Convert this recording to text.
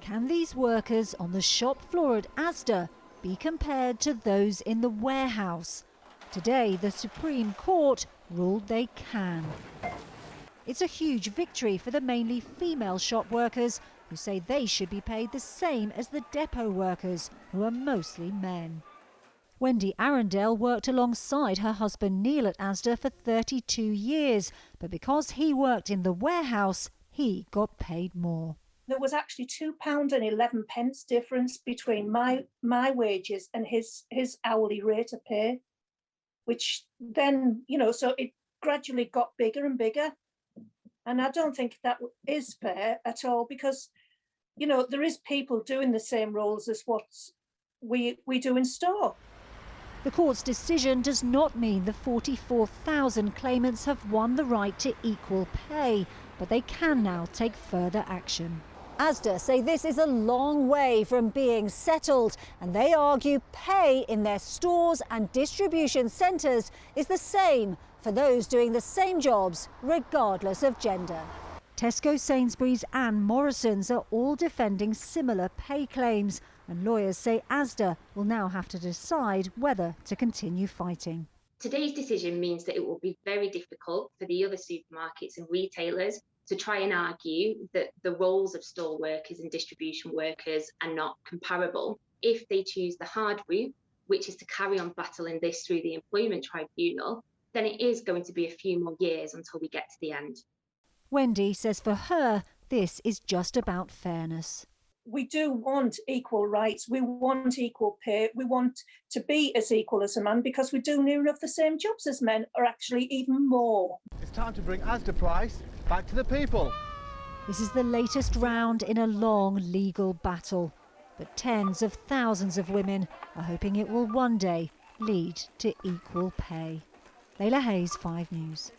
Can these workers on the shop floor at Asda be compared to those in the warehouse? Today, the Supreme Court ruled they can. It's a huge victory for the mainly female shop workers who say they should be paid the same as the depot workers, who are mostly men. Wendy Arundel worked alongside her husband Neil at Asda for 32 years, but because he worked in the warehouse, he got paid more. There was actually £2.11 difference between my wages and his hourly rate of pay, which then, so it gradually got bigger and bigger. And I don't think that is fair at all, because, there is people doing the same roles as what we do in store. The court's decision does not mean the 44,000 claimants have won the right to equal pay, but they can now take further action. Asda say this is a long way from being settled, and they argue pay in their stores and distribution centres is the same for those doing the same jobs, regardless of gender. Tesco, Sainsbury's and Morrison's are all defending similar pay claims, and lawyers say Asda will now have to decide whether to continue fighting. Today's decision means that it will be very difficult for the other supermarkets and retailers to try and argue that the roles of store workers and distribution workers are not comparable. If they choose the hard route, which is to carry on battling this through the employment tribunal, then it is going to be a few more years until we get to the end. Wendy says for her, this is just about fairness. We do want equal rights, we want equal pay, we want to be as equal as a man, because we do near enough the same jobs as men, or actually even more. It's time to bring Asda price back to the people. This is the latest round in a long legal battle, but tens of thousands of women are hoping it will one day lead to equal pay. Layla Hayes, 5 News.